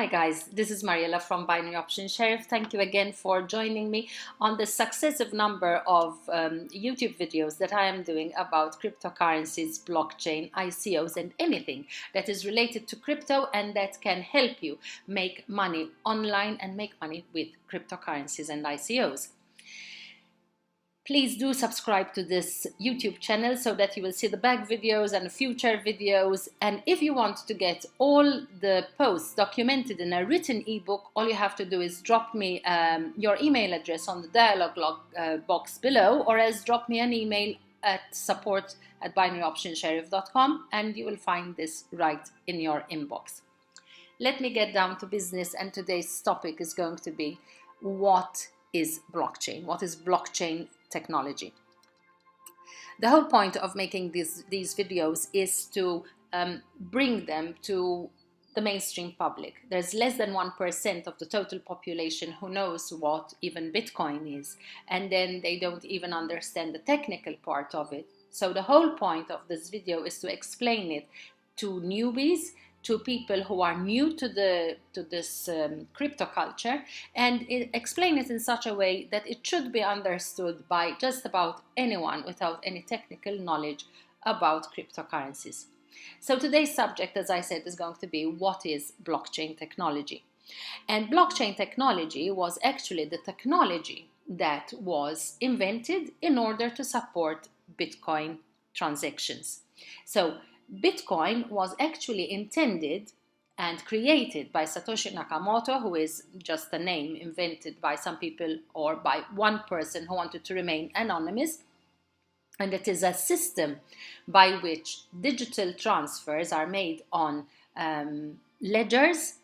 Hi guys, this is Mariella from Binary Option Sheriff. Thank you again for joining me on the successive number of YouTube videos that I am doing about cryptocurrencies, blockchain, ICOs and anything that is related to crypto and that can help you make money online and make money with cryptocurrencies and ICOs. Please do subscribe to this YouTube channel so that you will see the back videos and future videos. And if you want to get all the posts documented in a written ebook, all you have to do is drop me your email address on the dialog box below, or else drop me an email at support@binaryoptionsheriff.com and you will find this right in your inbox. Let me get down to business, and today's topic is going to be what is blockchain? What is blockchain technology? The whole point of making these videos is to bring them to the mainstream public. There's less than 1% of the total population who knows what even Bitcoin is, and then they don't even understand the technical part of it. So the whole point of this video is to explain it to newbies, to people who are new to this crypto culture, and explain it in such a way that it should be understood by just about anyone without any technical knowledge about cryptocurrencies. So today's subject, as I said, is going to be what is blockchain technology. And blockchain technology was actually the technology that was invented in order to support Bitcoin transactions. So Bitcoin was actually intended and created by Satoshi Nakamoto, who is just a name invented by some people or by one person who wanted to remain anonymous. And it is a system by which digital transfers are made on ledgers,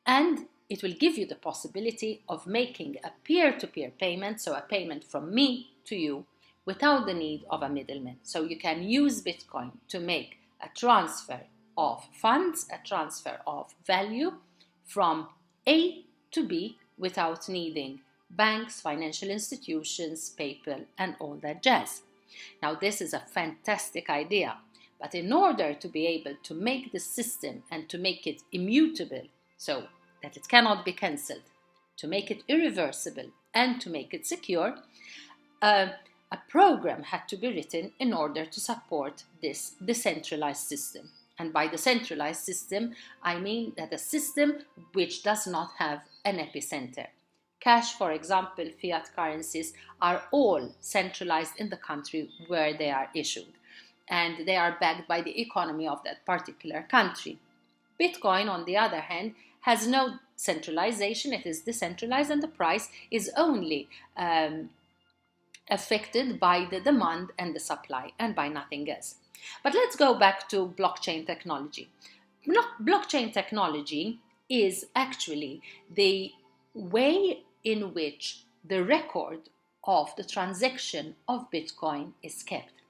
and it will give you the possibility of making a peer-to-peer payment, so a payment from me to you, without the need of a middleman. So you can use Bitcoin to make a transfer of funds, a transfer of value from A to B without needing banks, financial institutions, PayPal, and all that jazz. Now, this is a fantastic idea, but in order to be able to make the system and to make it immutable, so that it cannot be cancelled, to make it irreversible, and to make it secure, a program had to be written in order to support this decentralized system. And by decentralized system, I mean that a system which does not have an epicenter. Cash, for example, fiat currencies are all centralized in the country where they are issued, and they are backed by the economy of that particular country. Bitcoin, on the other hand, has no centralization. It is decentralized, and the price is only affected by the demand and the supply, and by nothing else. But let's go back to blockchain technology. Blockchain technology is actually the way in which the record of the transaction of Bitcoin is kept.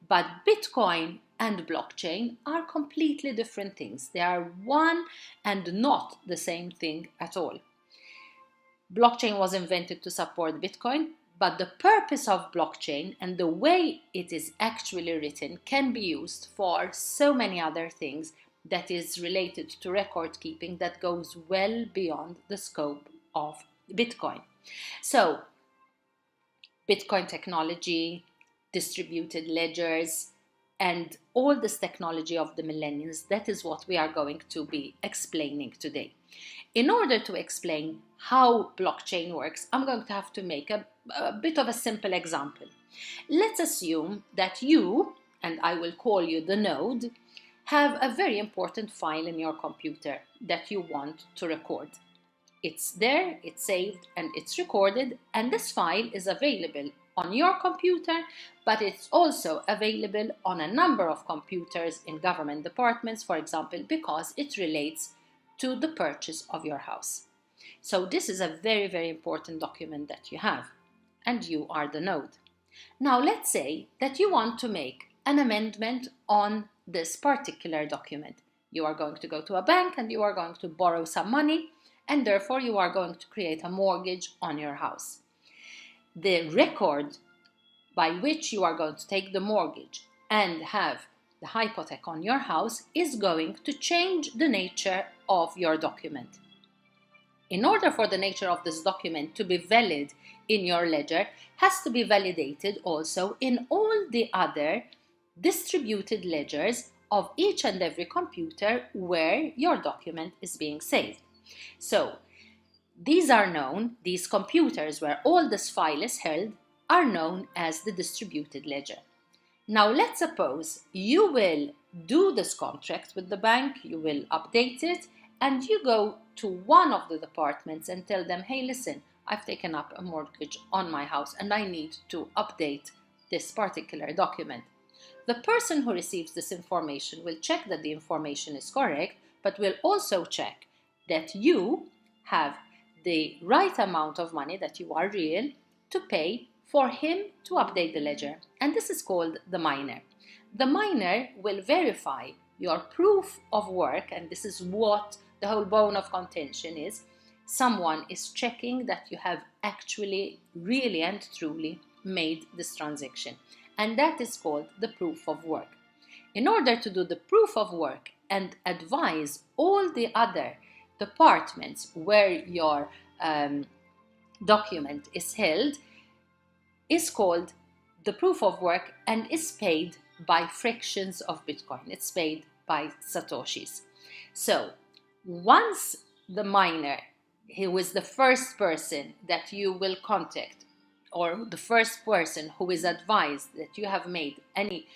But Bitcoin and blockchain are completely different things. They are one and not the same thing at all. Blockchain was invented to support Bitcoin, but the purpose of blockchain and the way it is actually written can be used for so many other things that is related to record keeping that goes well beyond the scope of Bitcoin. So, Bitcoin technology, distributed ledgers, and all this technology of the millennials, that is what we are going to be explaining today. In order to explain how blockchain works, I'm going to have to make a bit of a simple example. Let's assume that you, and I will call you the node, have a very important file in your computer that you want to record. It's there, it's saved, and it's recorded, and this file is available on your computer, but it's also available on a number of computers in government departments, for example, because it relates to the purchase of your house. So this is a very, very important document that you have, and you are the node. Now let's say that you want to make an amendment on this particular document. You are going to go to a bank and you are going to borrow some money, and therefore you are going to create a mortgage on your house. The record by which you are going to take the mortgage and have the hypothec on your house, is going to change the nature of your document. In order for the nature of this document to be valid in your ledger, has to be validated also in all the other distributed ledgers of each and every computer where your document is being saved. So these are known, these computers where all this file is held, are known as the distributed ledger. Now let's suppose you will do this contract with the bank, you will update it, and you go to one of the departments and tell them, hey, listen, I've taken up a mortgage on my house and I need to update this particular document. The person who receives this information will check that the information is correct, but will also check that you have the right amount of money, that you are real, to pay for him to update the ledger. And this is called the miner. The miner will verify your proof of work, and this is what the whole bone of contention is. Someone is checking that you have actually, really and truly made this transaction. And that is called the proof of work. In order to do the proof of work and advise all the other departments where your document is held, is called the proof of work and is paid by fractions of Bitcoin. It's paid by Satoshis. So once the miner, who is the first person that you will contact, or the first person who is advised that you have made any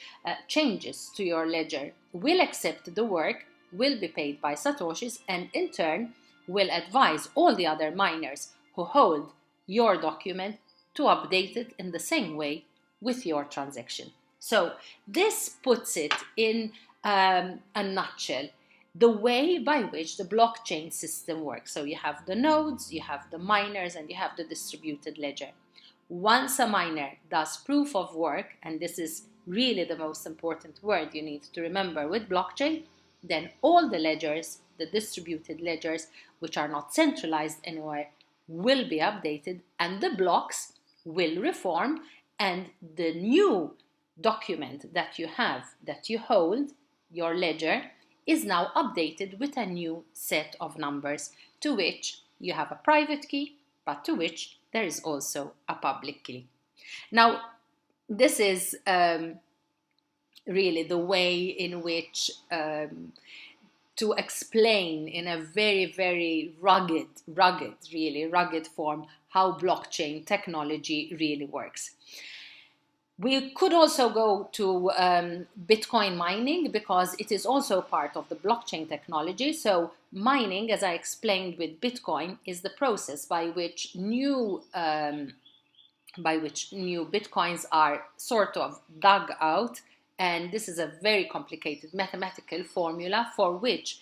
changes to your ledger, will accept the work, will be paid by Satoshis, and in turn will advise all the other miners who hold your document to update it in the same way with your transaction. So this puts it in a nutshell, the way by which the blockchain system works. So you have the nodes, you have the miners, and you have the distributed ledger. Once a miner does proof of work, and this is really the most important word you need to remember with blockchain, then all the ledgers, the distributed ledgers, which are not centralized anywhere, will be updated, and the blocks will reform, and the new document that you have, that you hold, your ledger, is now updated with a new set of numbers, to which you have a private key, but to which there is also a public key. Now, this is really the way in which to explain in a very, very rugged form how blockchain technology really works. We could also go to Bitcoin mining, because it is also part of the blockchain technology. So mining, as I explained with Bitcoin, is the process by which new Bitcoins are sort of dug out. And this is a very complicated mathematical formula for which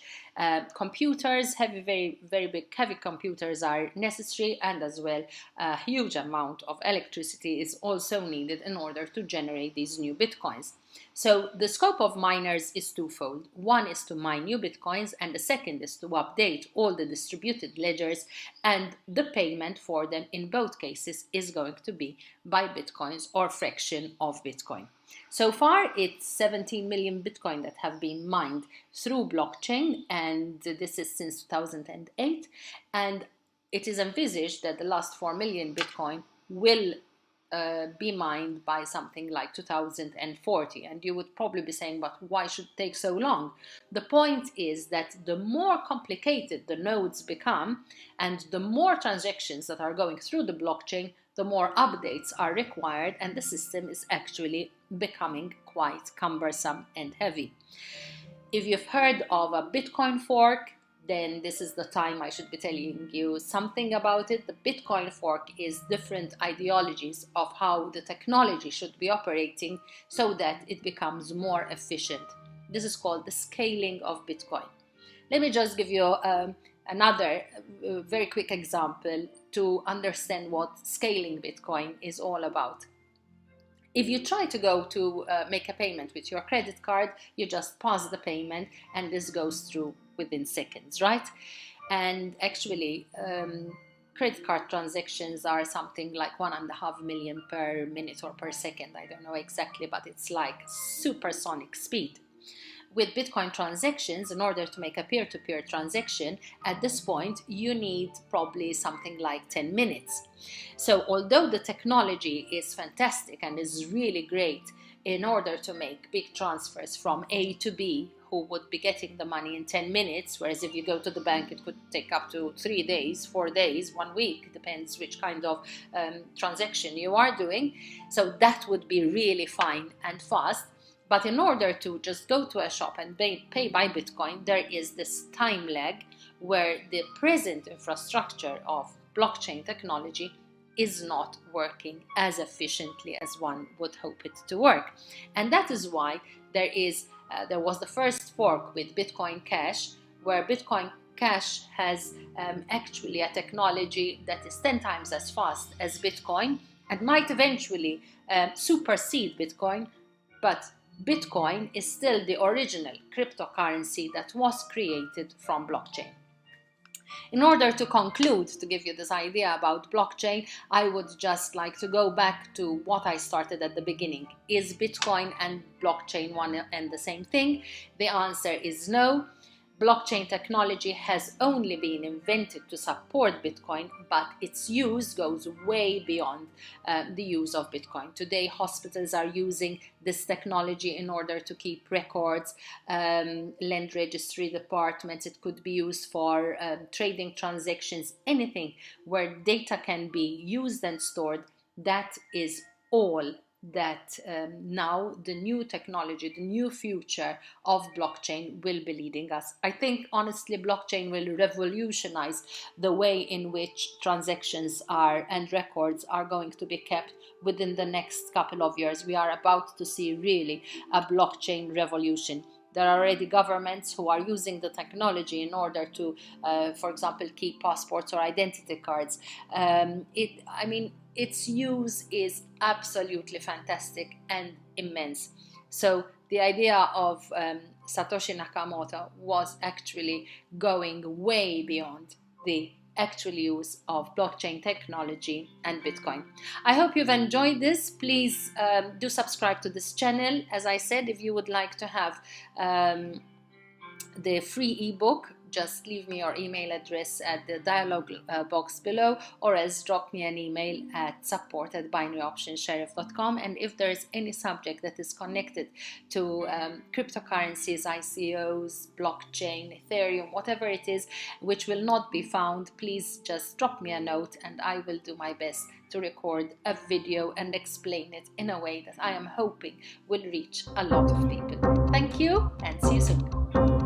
computers, very big heavy computers are necessary, and as well a huge amount of electricity is also needed in order to generate these new Bitcoins. So the scope of miners is twofold. One is to mine new Bitcoins, and the second is to update all the distributed ledgers, and the payment for them in both cases is going to be by Bitcoins or fraction of Bitcoin. So far, it's 17 million Bitcoin that have been mined through blockchain, and this is since 2008. And it is envisaged that the last 4 million Bitcoin will be mined by something like 2040. And you would probably be saying, but why should it take so long? The point is that the more complicated the nodes become, and the more transactions that are going through the blockchain, the more updates are required, and the system is actually becoming quite cumbersome and heavy. If you've heard of a Bitcoin fork, then this is the time I should be telling you something about it. The Bitcoin fork is different ideologies of how the technology should be operating so that it becomes more efficient. This is called the scaling of Bitcoin. Let me just give you another very quick example to understand what scaling Bitcoin is all about. If you try to go to make a payment with your credit card, you just pause the payment and this goes through within seconds, right? And actually, credit card transactions are something like 1.5 million per minute or per second. I don't know exactly, but it's like supersonic speed. with Bitcoin transactions, in order to make a peer-to-peer transaction, at this point, you need probably something like 10 minutes. So although the technology is fantastic and is really great in order to make big transfers from A to B, who would be getting the money in 10 minutes, whereas if you go to the bank, it could take up to 3 days, 4 days, 1 week, depends which kind of transaction you are doing. So that would be really fine and fast. But in order to just go to a shop and pay by Bitcoin, there is this time lag where the present infrastructure of blockchain technology is not working as efficiently as one would hope it to work. And that is why there was the first fork with Bitcoin Cash, where Bitcoin Cash has actually a technology that is 10 times as fast as Bitcoin and might eventually supersede Bitcoin, but Bitcoin is still the original cryptocurrency that was created from blockchain. In order to conclude, to give you this idea about blockchain, I would just like to go back to what I started at the beginning. Is Bitcoin and blockchain one and the same thing? The answer is no. Blockchain technology has only been invented to support Bitcoin, but its use goes way beyond the use of Bitcoin. Today, hospitals are using this technology in order to keep records, land registry departments. It could be used for trading transactions, anything where data can be used and stored. That is all that now the new technology, the new future of blockchain will be leading us. I think honestly blockchain will revolutionize the way in which transactions are and records are going to be kept within the next couple of years. We are about to see really a blockchain revolution. There are already governments who are using the technology in order to, for example, keep passports or identity cards. Its use is absolutely fantastic and immense. So the idea of Satoshi Nakamoto was actually going way beyond the actual use of blockchain technology and Bitcoin. I hope you've enjoyed this. Please do subscribe to this channel. As I said, if you would like to have the free ebook, just leave me your email address at the dialog box below, or else drop me an email at support@binaryoptionsheriff.com. And if there is any subject that is connected to cryptocurrencies, ICOs, blockchain, Ethereum, whatever it is, which will not be found, please just drop me a note and I will do my best to record a video and explain it in a way that I am hoping will reach a lot of people. Thank you and see you soon.